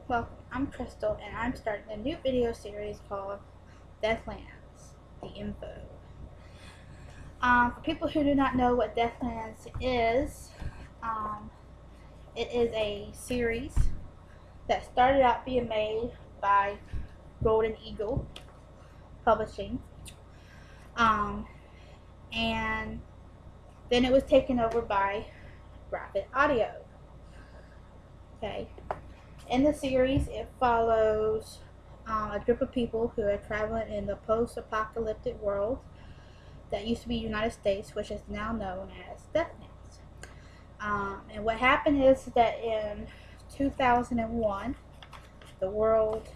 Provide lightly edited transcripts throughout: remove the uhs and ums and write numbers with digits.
Welcome, I'm Crystal, and I'm starting a new video series called Deathlands Info. For people who do not know what Deathlands is, um, it is a series that started out being made by Golden Eagle Publishing, and then it was taken over by Graphic Audio. Okay. In the series, it follows a group of people who are traveling in the post-apocalyptic world that used to be United States, which is now known as Deathlands. And what happened is that in 2001, the world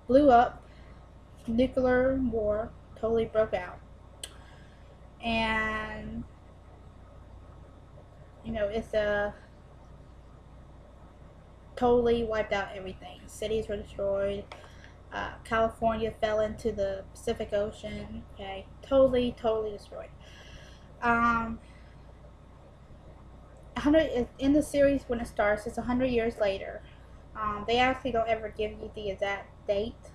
blew up, nuclear war totally broke out, and it's a totally wiped out everything. Cities were destroyed. California fell into the Pacific Ocean. Okay, totally destroyed. 100 in the series when it starts. It's 100 years later. They actually don't ever give you the exact date.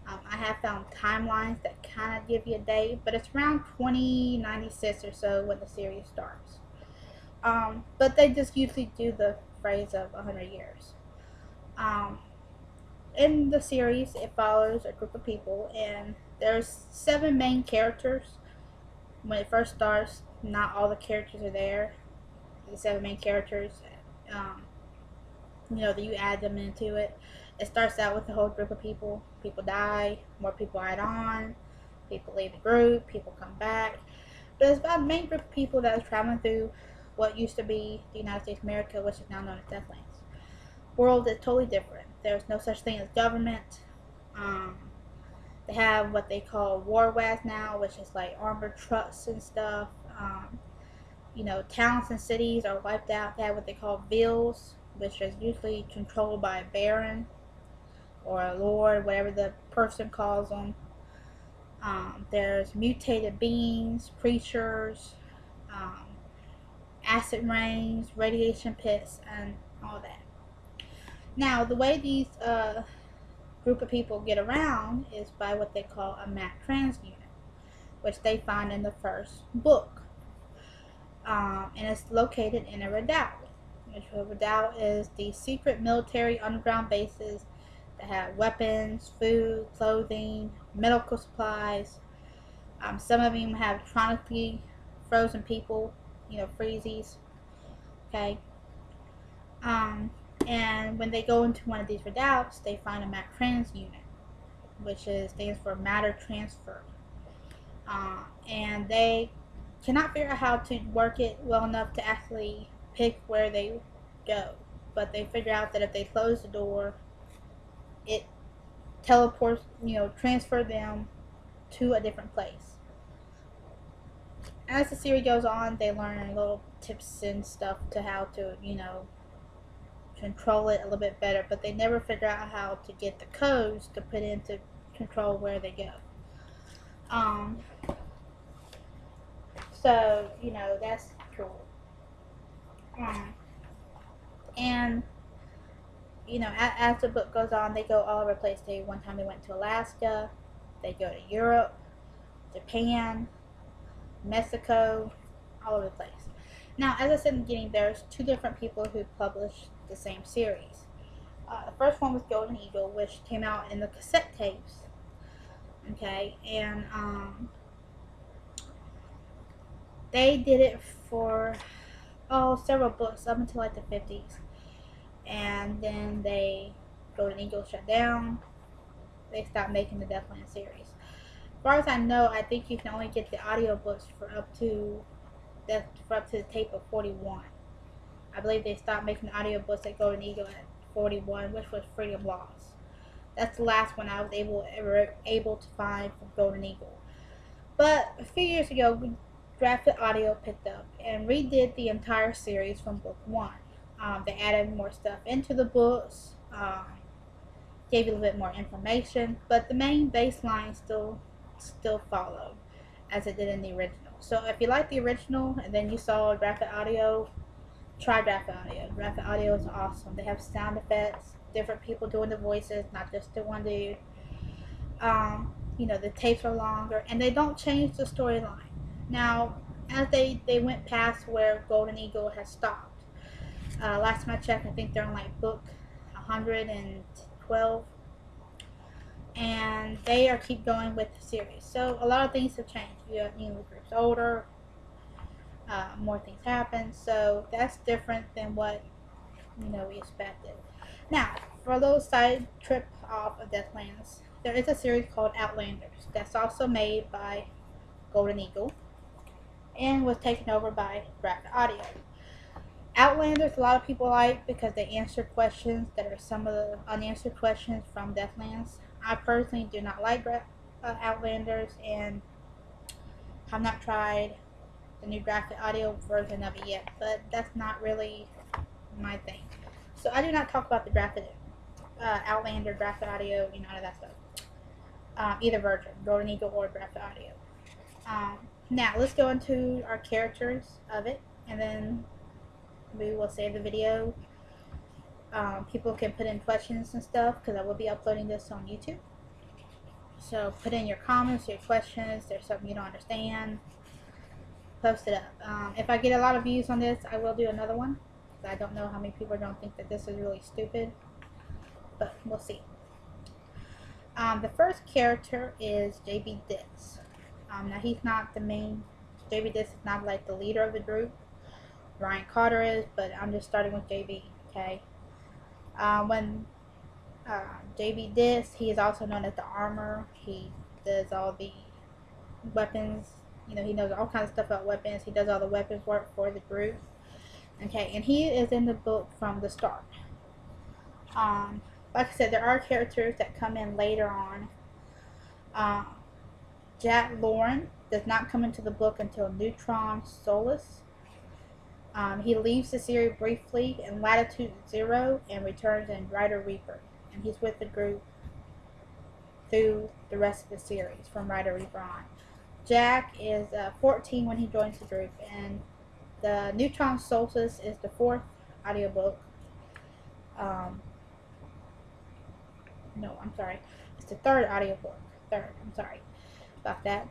I have found timelines that kind of give you a date, but it's around 2096 or so when the series starts. But they just usually do the phrase of 100 years. In the series, it follows a group of people, and there's 7 main characters. When it first starts, not all the characters are there. The 7 main characters, that you add them into it. It starts out with a whole group of people. People die, more people add on, people leave the group, people come back. But it's about the main group of people that is traveling through what used to be the United States of America, which is now known as Deathlands. World is totally different. There's no such thing as government. They have what they call war wags now, which is like armored trucks and stuff. Towns and cities are wiped out. They have what they call vills, which is usually controlled by a baron or a lord, whatever the person calls them. There's mutated beings, creatures, acid rains, radiation pits, and all that. Now, the way these group of people get around is by what they call a map trans unit, which they find in the first book. And it's located in a redoubt. A redoubt is the secret military underground bases that have weapons, food, clothing, medical supplies. Some of them have chronically frozen people, freezies. Okay. And when they go into one of these redoubts, they find a map trans unit, which stands for matter transfer. And they cannot figure out how to work it well enough to actually pick where they go. But they figure out that if they close the door, it teleports, transfer them to a different place. As the series goes on, they learn little tips and stuff to how to, control it a little bit better, but they never figure out how to get the codes to put in to control where they go. So, that's cool. And, as the book goes on, they go all over the place. One time they went to Alaska, they go to Europe, Japan, Mexico, all over the place. Now, as I said in the beginning, there's 2 different people who published the same series. The first one was Golden Eagle, which came out in the cassette tapes. Okay, and they did it for several books up until like the 50s, and then Golden Eagle shut down. They stopped making the Deathlands series. As far as I know, I think you can only get the audiobooks for up to the tape of 41. I believe they stopped making the audiobooks at Golden Eagle at 41, which was Freedom Lost. That's the last one I was able to find from Golden Eagle. But a few years ago, Graphic Audio picked up and redid the entire series from book 1. They added more stuff into the books, gave you a little bit more information, but the main baseline still followed as it did in the original. So if you like the original and then you saw Graphic Audio try Graphic Audio. Graphic Audio is awesome. They have sound effects, different people doing the voices, not just the one dude. The tapes are longer, and they don't change the storyline. Now, as they went past where Golden Eagle has stopped. Last time I checked, I think they're on like book 112, and they are keep going with the series. So a lot of things have changed. The group's older, more things happen. So that's different than what we expected. Now, for a little side trip off of Deathlands, there is a series called Outlanders that's also made by Golden Eagle and was taken over by Graphic Audio. Outlanders, a lot of people like because they answer questions that are some of the unanswered questions from Deathlands. I personally do not like Outlanders, and have not tried the new Graphic Audio version of it yet, but that's not really my thing. So I do not talk about the graphic Outlander, Graphic Audio, none of that stuff. Either version, Golden Eagle or Graphic Audio. Now let's go into our characters of it, and then we will save the video. People can put in questions and stuff because I will be uploading this on YouTube. So put in your comments, your questions. If there's something you don't understand, post it up. If I get a lot of views on this, I will do another one. I don't know how many people don't think that this is really stupid, but we'll see. The first character is JB Ditz. Now he's not the main. JB Ditz is not like the leader of the group. Ryan Carter is, but I'm just starting with JB. Okay. When JB Ditz, he is also known as the Armor. He does all the weapons. He knows all kinds of stuff about weapons. He does all the weapons work for the group. Okay, and he is in the book from the start. Like I said, there are characters that come in later on. Jack Lauren does not come into the book until Neutron Solace. He leaves the series briefly in Latitude Zero and returns in Rider Reaper. And he's with the group through the rest of the series from Rider Reaper on. Jack is 14 when he joins the group, and the Neutron Solstice is the 4th audiobook. No, I'm sorry. It's the 3rd audiobook. I'm sorry about that.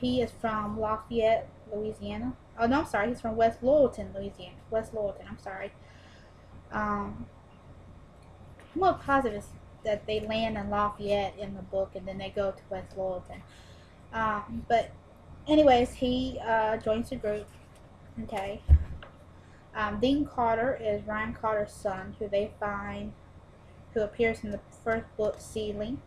He is from Lafayette, Louisiana. Oh, no, I'm sorry. He's from West Loyalton, Louisiana. West Loyalton, I'm sorry. I'm more positive that they land in Lafayette in the book, and then they go to West Loyalton. But anyways, he joins the group. Okay. Dean Carter is Ryan Carter's son, who they find, who appears in the first book, Seedling.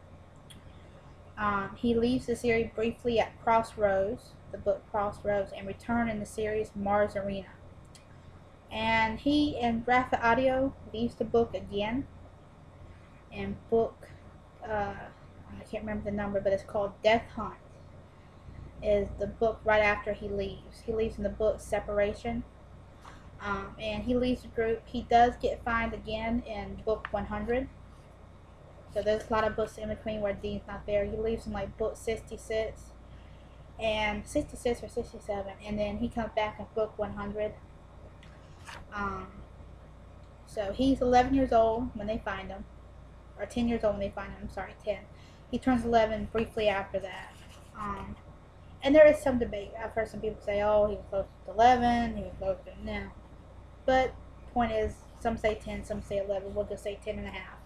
He leaves the series briefly at Crossroads, the book Crossroads, and return in the series Mars Arena. And he, in Graphic Audio, leaves the book again. And book, I can't remember the number, but it's called Death Hunt, is the book right after he leaves. He leaves in the book Separation. And he leaves the group. He does get found again in book 100. So there's a lot of books in between where Dean's not there. He leaves in like book 66 and 66 or 67, and then he comes back in book 100. So he's 11 years old when they find him, or 10 years old when they find him. I'm sorry, 10. He turns 11 briefly after that. And there is some debate. I've heard some people say, oh, he was close to 11, he was close to now. But point is, some say 10, some say 11. We'll just say 10 and a half.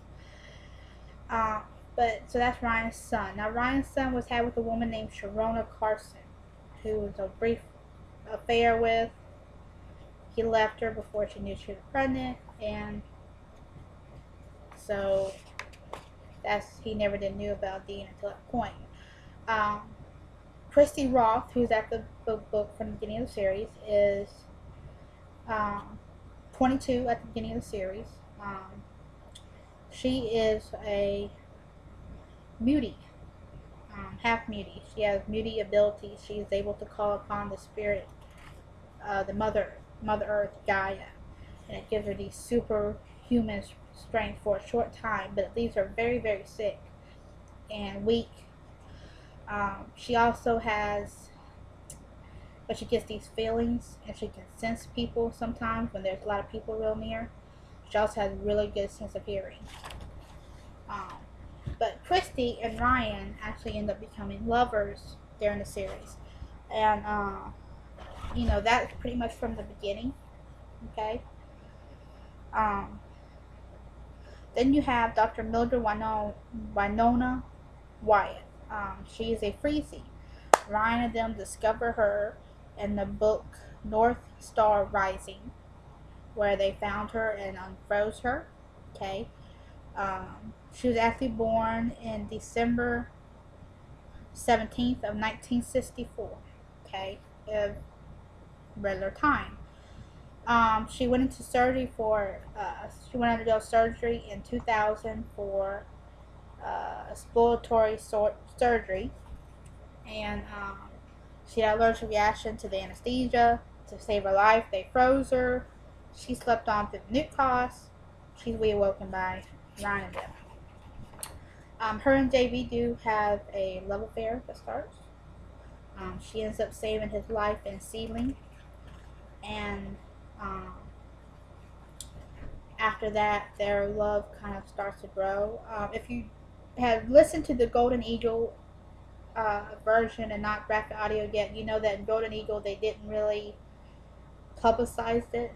So that's Ryan's son. Now Ryan's son was had with a woman named Sharona Carson, who was a brief affair with. He left her before she knew she was pregnant, and so he never did knew about Dean until that point. Christy Roth, who's at the book from the beginning of the series, is 22 at the beginning of the series. She is a mutie, half mutie. She has mutie abilities. She is able to call upon the spirit, the Mother Earth, Gaia, and it gives her these superhuman strength for a short time, but it leaves her very, very sick and weak. She also has but she gets these feelings, and she can sense people sometimes when there's a lot of people real near. She also has a really good sense of hearing. Um, but Christy and Ryan actually end up becoming lovers during the series, and that's pretty much from the beginning. Okay. Um, then you have Dr. Mildred Winona Wyatt. She is a freezy. Ryan and them discover her in the book North Star Rising, where they found her and unfroze her. Okay. She was actually born in December 17th of 1964. Okay. Of regular time. She went into surgery for, she went undergo surgery in 2000 for exploratory surgery, and she had an allergic reaction to the anesthesia. To save her life, they froze her. She slept on through the nuke cost. She's reawoken by Ryan and them. Her and JB do have a love affair that starts. She ends up saving his life in Sealing, and um, after that, their love kind of starts to grow. If you have listened to the Golden Eagle version and not graphic audio yet, you know that in Golden Eagle they didn't really publicize it.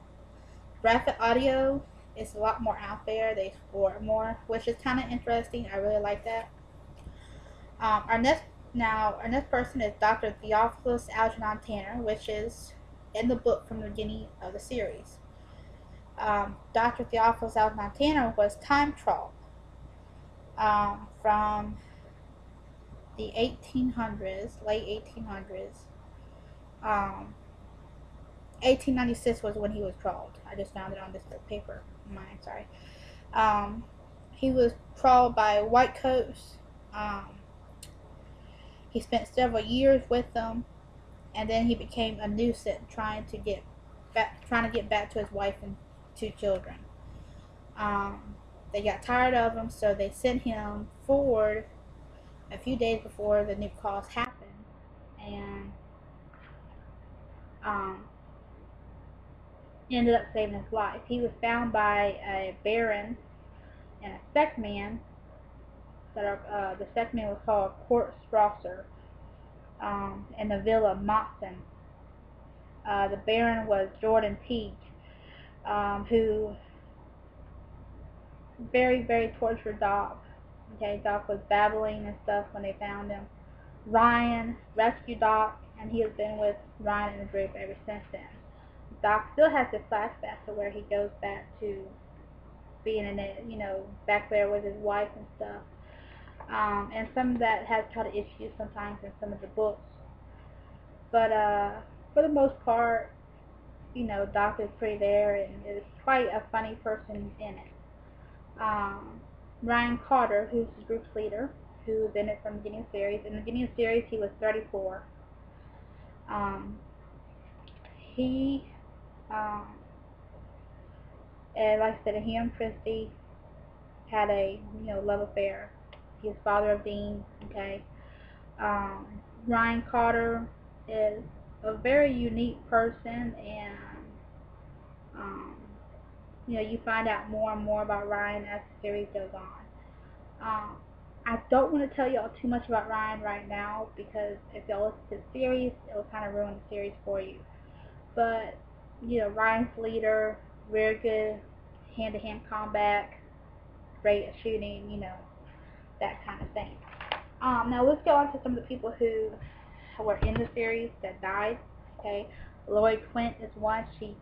Graphic audio is a lot more out there. They explore it more, which is kind of interesting. I really like that. Our next person is Dr. Theophilus Algernon Tanner, which is in the book from the beginning of the series. Dr. Theophilus Algernon Tanner was time traveled from the 1800s, late 1800s. 1896 was when he was trawled. I just found it on this paper. Mine, sorry. He was trawled by whitecoats. He spent several years with them, and then he became a nuisance trying to get back to his wife and 2 children. They got tired of him, so they sent him forward a few days before the nuke cost happened, and ended up saving his life. He was found by a baron and a speckman. The speckman was called Court Strasser, in the villa Moxon. The baron was Jordan Peake, who very, very tortured Doc. Okay, Doc was babbling and stuff when they found him. Ryan rescued Doc, and he has been with Ryan in the group ever since then. Doc still has this flashback to where he goes back to being in it, back there with his wife and stuff. And some of that has kind of issues sometimes in some of the books. But for the most part, Doc is pretty there and is quite a funny person in it. Ryan Carter, who's the group's leader, who was in it from the beginning of the series. In the beginning of the series, he was 34. He, and like I said, he and Christy had a love affair. He's father of Dean. Okay. Ryan Carter is a very unique person, and you find out more and more about Ryan as the series goes on. I don't want to tell y'all too much about Ryan right now, because if y'all listen to the series, it'll kind of ruin the series for you. But Ryan's leader, very good hand-to-hand combat, great at shooting, that kind of thing. Now let's go on to some of the people who were in the series that died. Okay, Lori Quint is one. She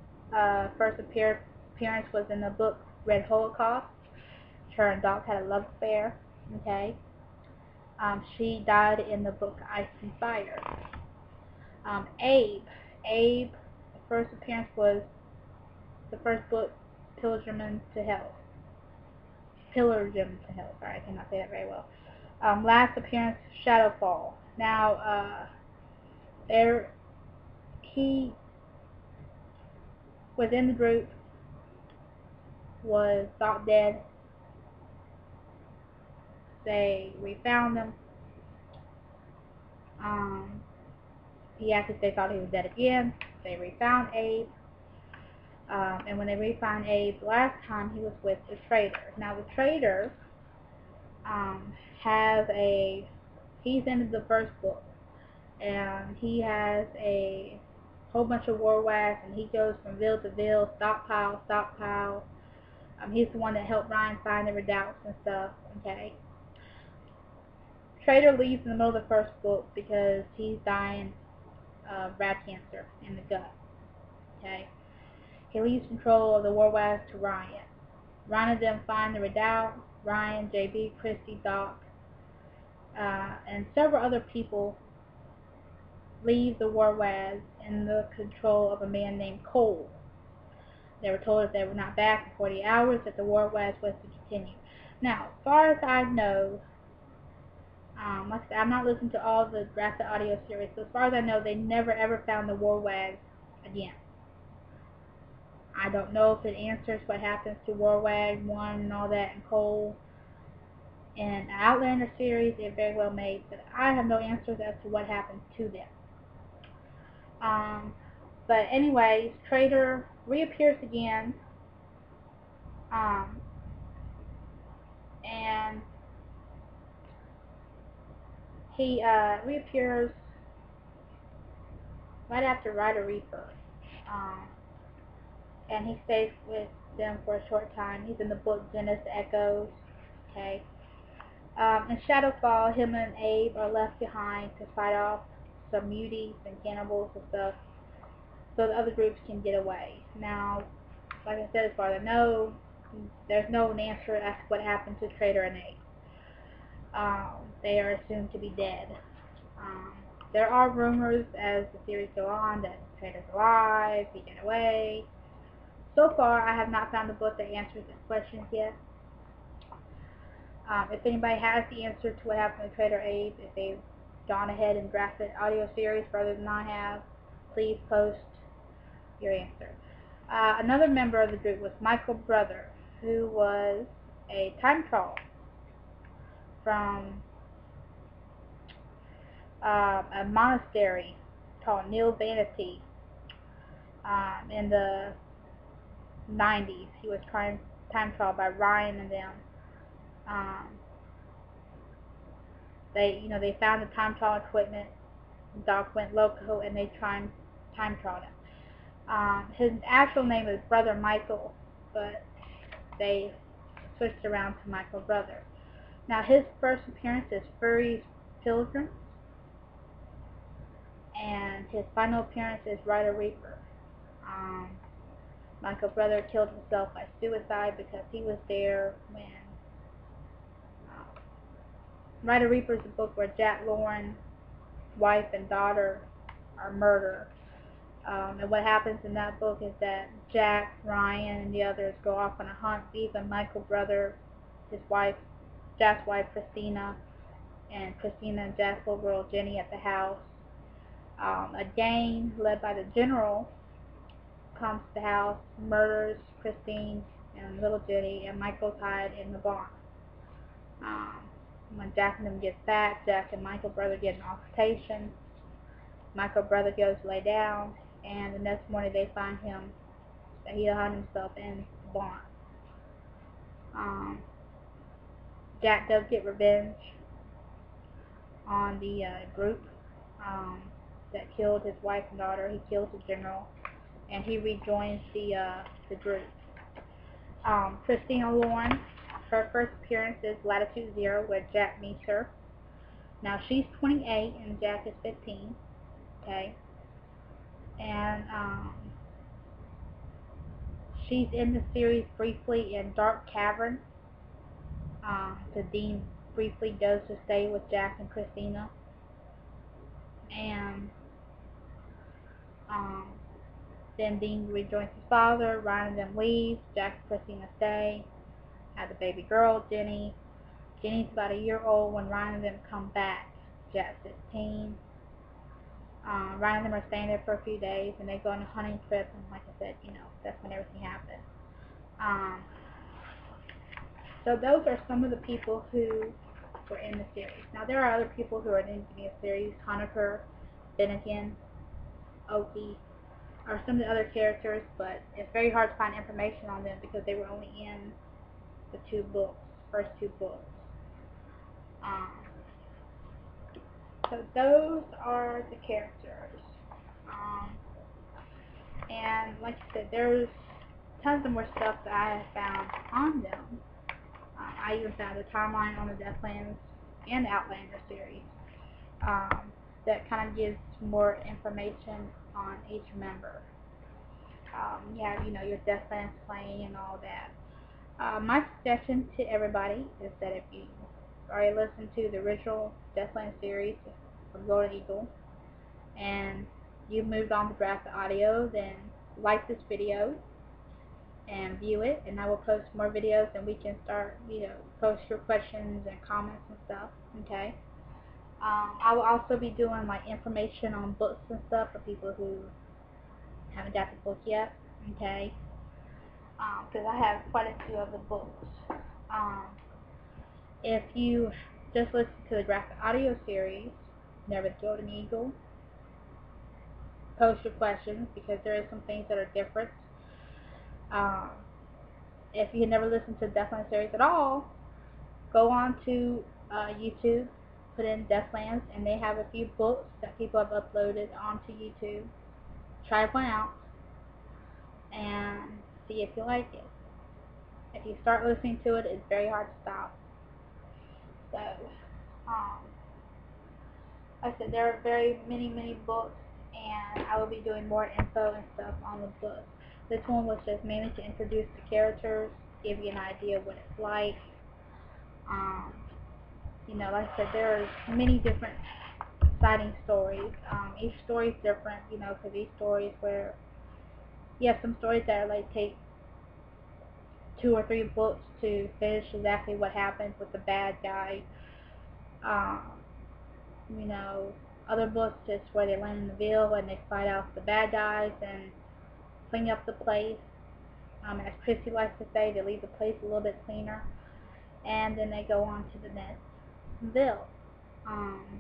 first appearance was in the book Red Holocaust. Her and Doc had a love affair. Okay, she died in the book Ice and Fire. Abe, the first appearance was the first book, Pilgrim to Hell. Sorry, I cannot say that very well. Last appearance, Shadowfall. Now, he was in the group, was thought dead. We found him. he actually, they thought he was dead again. They refound Abe. And when they refound Abe last time, he was with the trader. Now the trader he's in the first book, and he has a whole bunch of war wax, and he goes from ville to ville, stockpile. He's the one that helped Ryan find the redoubts and stuff. Okay. Trader leaves in the middle of the first book because he's dying of rat cancer in the gut. Okay. He leaves control of the war wax to Ryan. Ryan and them find the redoubt. Ryan, JB, Christy, Doc, and several other people leave the war wax in the control of a man named Cole. They were told if they were not back in 40 hours that the war was to continue. Now, as far as I know, like I said, I'm not listening to all the graphic audio series, so as far as I know, they never ever found the war wags again. I don't know if it answers what happens to Warwag 1 and all that and Cole. In the Outlander series, it very well may, but I have no answers as to what happened to them. But anyways, Trader reappears again, and he reappears right after Rider Reaper, and he stays with them for a short time. He's in the book Genesis Echoes. Okay. In Shadowfall, him and Abe are left behind to fight off some muties and cannibals and stuff, so the other groups can get away. Now, like I said, as far as I know, there's no answer as to what happened to Trader and Abe. They are assumed to be dead. There are rumors as the series go on that Trader's alive, he got away. So far, I have not found a book that answers this question yet. If anybody has the answer to what happened to Trader Abe, if they've gone ahead and drafted audio series further than I have, please post your answer. Another member of the group was Michael Brother, who was a time traveler from a monastery called Nil Vanity in the 90s. He was time traveled by Ryan and them. They found the time travel equipment. Doc went loco and they time traveled him. His actual name is Brother Michael, but they switched around to Michael Brother. Now his first appearance is Furry's Pilgrim, and his final appearance is Rider Reaper. Michael Brother killed himself by suicide because he was there when Rider Reaper is a book where Jack Lauren's wife and daughter are murdered. And what happens in that book is that Jack, Ryan, and the others go off on a hunt, leaving Michael Brother, his wife, Jack's wife, Christina, and Jack's little girl, Jenny, at the house. A gang led by the general comes to the house, murders Christine and little Jenny, and Michael's hide in the barn. When Jack and them gets back, Jack and Michael Brother get an altercation. Michael Brother goes to lay down, and the next morning they find him, that he hung himself in the barn. Jack does get revenge on the group that killed his wife and daughter. He kills the general, and he rejoins the group. Christina Lauren, her first appearance is Latitude Zero, where Jack meets her. Now she's 28 and Jack is 15. Okay, and she's in the series briefly in Dark Cavern. So Dean briefly goes to stay with Jack and Christina, and then Dean rejoins his father. Ryan and them leaves. Jack and Christina stay. Have the baby girl, Jenny. Jenny's about a year old when Ryan and them come back. Jack's 15. Ryan and them are staying there for a few days, and they go on a hunting trip, and like I said, that's when everything happens. So those are some of the people who were in the series. Now there are other people who are in the series: Honaker, Finnegan, Oki, or some of the other characters, but it's very hard to find information on them because they were only in the first two books. Um, so those are the characters. Um, and like I said, there's tons of more stuff that I have found on them. I even found a timeline on the Deathlands and Outlander series that kind of gives more information on each member. You have, your Deathlands claim and all that. My suggestion to everybody is that if you already listened to the original Deathlands series from Golden Eagle and you moved on to draft the audio, then like this video and view it, and I will post more videos and we can start, post your questions and comments and stuff, okay? I will also be doing like information on books and stuff for people who haven't got the book yet, okay? Because I have quite a few of the books. If you just listen to the graphic audio series, Never the Golden Eagle, post your questions because there are some things that are different. If you never listened to the Deathlands series at all, go on to YouTube, put in Deathlands, and they have a few books that people have uploaded onto YouTube. Try one out and see if you like it. If you start listening to it, it's very hard to stop. So, like I said, there are very many books, and I will be doing more info and stuff on the book. This one was just mainly to introduce the characters, give you an idea of what it's like. Like I said, there are many different exciting stories. Each story is different, because each story is where you have some stories that like take 2 or 3 books to finish exactly what happens with the bad guy. Other books just where they land in the Ville and they fight off the bad guys and clean up the place. As Christy likes to say, they leave the place a little bit cleaner. And then they go on to the next Ville.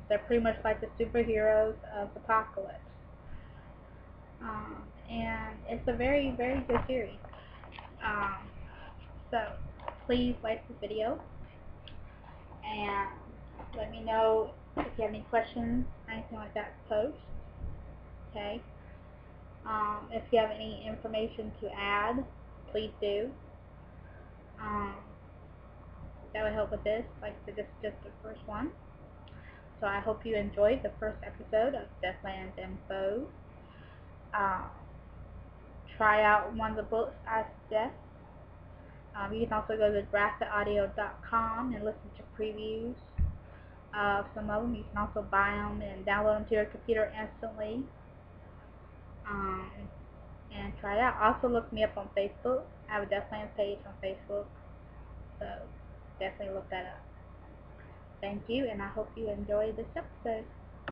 They're pretty much like the superheroes of Apocalypse. And it's a very good series. So please like this video and let me know if you have any questions or anything like that to post. Okay. If you have any information to add, please do. That would help with this. Like I said, this is just the first one. So I hope you enjoyed the first episode of Deathlands Info. Try out one of the books I suggest. You can also go to drafttheaudio.com and listen to previews of some of them. You can also buy them and download them to your computer instantly. And try it out. Also look me up on Facebook. I have a Deathlands page on Facebook. So definitely look that up. Thank you, and I hope you enjoyed this episode.